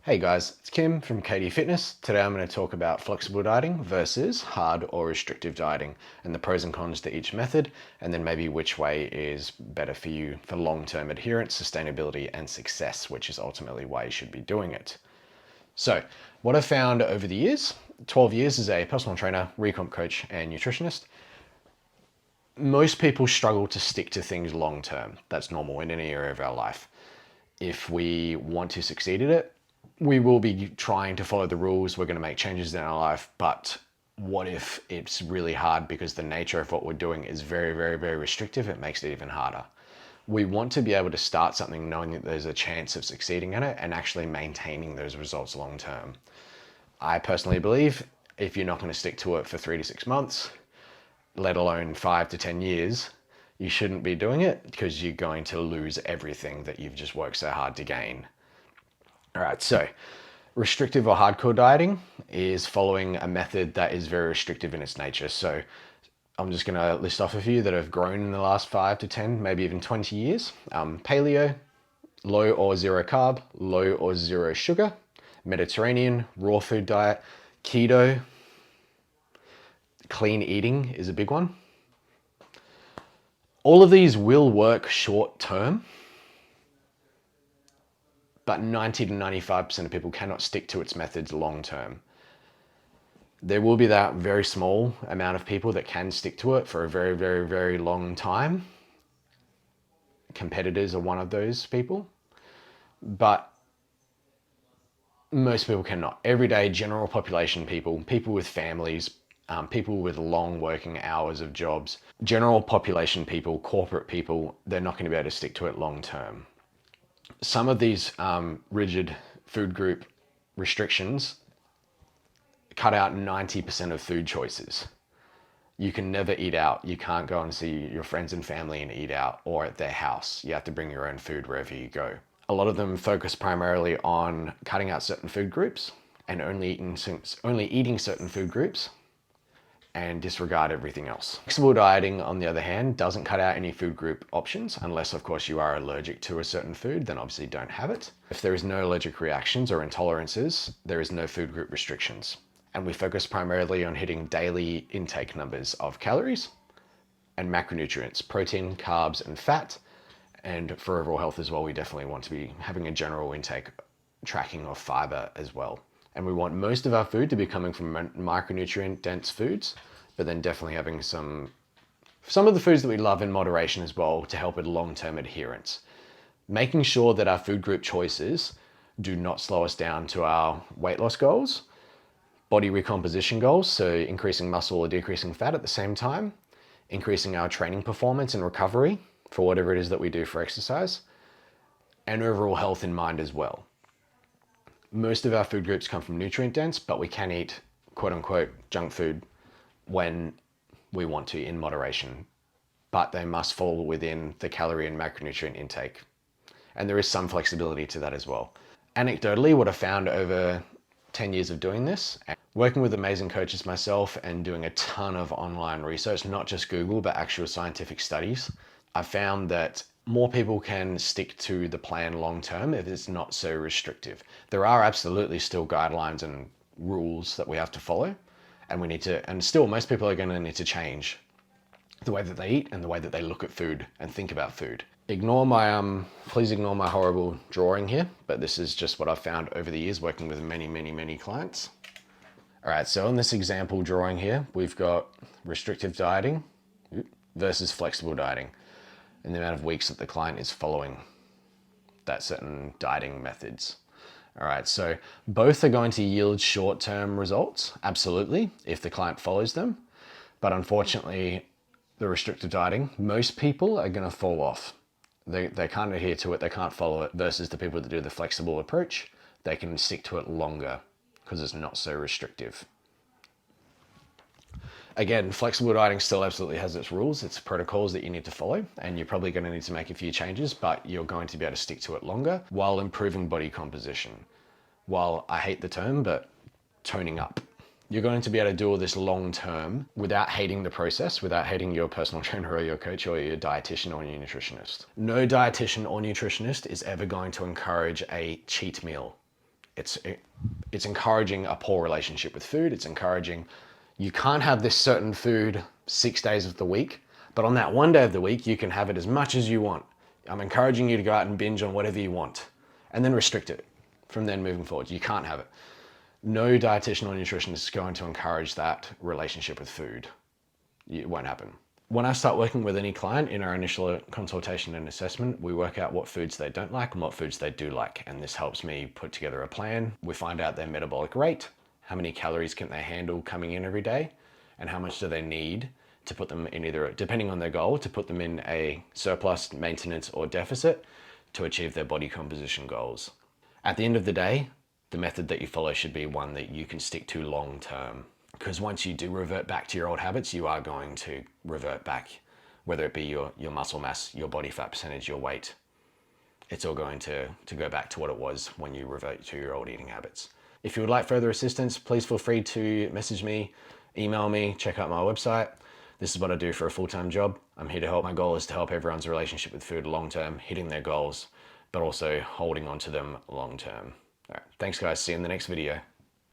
Hey guys, it's Kim from KD Fitness. Today I'm going to talk about flexible dieting versus hard or restrictive dieting and the pros and cons to each method, and then maybe which way is better for you for long-term adherence, sustainability, and success, which is ultimately why you should be doing it. So, what I've found over the years, 12 years as a personal trainer, recomp coach, and nutritionist, most people struggle to stick to things long-term. That's normal in any area of our life. If we want to succeed at it, we will be trying to follow the rules. We're going to make changes in our life, but what if it's really hard because the nature of what we're doing is very, very, very restrictive? It makes it even harder. We want to be able to start something knowing that there's a chance of succeeding in it and actually maintaining those results long term. I personally believe if you're not going to stick to it for 3 to 6 months, let alone 5 to 10 years, you shouldn't be doing it because you're going to lose everything that you've just worked so hard to gain. All right, so restrictive or hardcore dieting is following a method that is very restrictive in its nature. So I'm just going to list off a few that have grown in the last 5 to 10, maybe even 20 years. Paleo, low or zero carb, low or zero sugar, Mediterranean, raw food diet, keto, clean eating is a big one. All of these will work short term, but 90 to 95% of people cannot stick to its methods long term. There will be that very small amount of people that can stick to it for a very, very, very long time. Competitors are one of those people, but most people cannot. Everyday general population people, people with families, people with long working hours of jobs, general population people, corporate people, they're not going to be able to stick to it long term. Some of these rigid food group restrictions cut out 90% of food choices. You can never eat out. You can't go and see your friends and family and eat out or at their house. You have to bring your own food wherever you go. A lot of them focus primarily on cutting out certain food groups and only eating certain food groups and disregard everything else. Flexible dieting, on the other hand, doesn't cut out any food group options unless, of course, you are allergic to a certain food, then obviously don't have it. If there is no allergic reactions or intolerances, there is no food group restrictions. And we focus primarily on hitting daily intake numbers of calories and macronutrients, protein, carbs, and fat. And for overall health as well, we definitely want to be having a general intake tracking of fiber as well. And we want most of our food to be coming from micronutrient dense foods, but then definitely having some of the foods that we love in moderation as well to help with long-term adherence. Making sure that our food group choices do not slow us down to our weight loss goals, body recomposition goals, so increasing muscle or decreasing fat at the same time, increasing our training performance and recovery for whatever it is that we do for exercise, and overall health in mind as well. Most of our food groups come from nutrient dense, but we can eat quote unquote junk food when we want to in moderation, but they must fall within the calorie and macronutrient intake. And there is some flexibility to that as well. Anecdotally, what I found over 10 years of doing this, working with amazing coaches myself and doing a ton of online research, not just Google, but actual scientific studies, I found that more people can stick to the plan long term if it's not so restrictive. There are absolutely still guidelines and rules that we have to follow, and we need to, and still most people are going to need to change the way that they eat and the way that they look at food and think about food. Please ignore my horrible drawing here, but this is just what I've found over the years working with many, many, many clients. All right, so in this example drawing here, we've got restrictive dieting versus flexible dieting, and the amount of weeks that the client is following that certain dieting methods. All right, so both are going to yield short-term results, absolutely, if the client follows them. But unfortunately, the restrictive dieting, most people are going to fall off. They can't adhere to it, they can't follow it, versus the people that do the flexible approach, they can stick to it longer because it's not so restrictive. Again, flexible dieting still absolutely has its rules, its protocols that you need to follow, and you're probably going to need to make a few changes, but you're going to be able to stick to it longer while improving body composition. While I hate the term, but toning up. You're going to be able to do all this long term without hating the process, without hating your personal trainer or your coach or your dietitian or your nutritionist. No dietitian or nutritionist is ever going to encourage a cheat meal. It's encouraging a poor relationship with food. It's encouraging you can't have this certain food 6 days of the week, but on that one day of the week, you can have it as much as you want. I'm encouraging you to go out and binge on whatever you want and then restrict it from then moving forward. You can't have it. No dietitian or nutritionist is going to encourage that relationship with food. It won't happen. When I start working with any client in our initial consultation and assessment, we work out what foods they don't like and what foods they do like. And this helps me put together a plan. We find out their metabolic rate, how many calories can they handle coming in every day, and how much do they need to put them in either, depending on their goal, to put them in a surplus, maintenance, or deficit to achieve their body composition goals. At the end of the day, the method that you follow should be one that you can stick to long term. Because once you do revert back to your old habits, you are going to revert back, whether it be your muscle mass, your body fat percentage, your weight. It's all going to go back to what it was when you revert to your old eating habits. If you would like further assistance, please feel free to message me, email me, check out my website. This is what I do for a full-time job. I'm here to help. My goal is to help everyone's relationship with food long-term, hitting their goals, but also holding on to them long-term. All right, thanks guys, see you in the next video.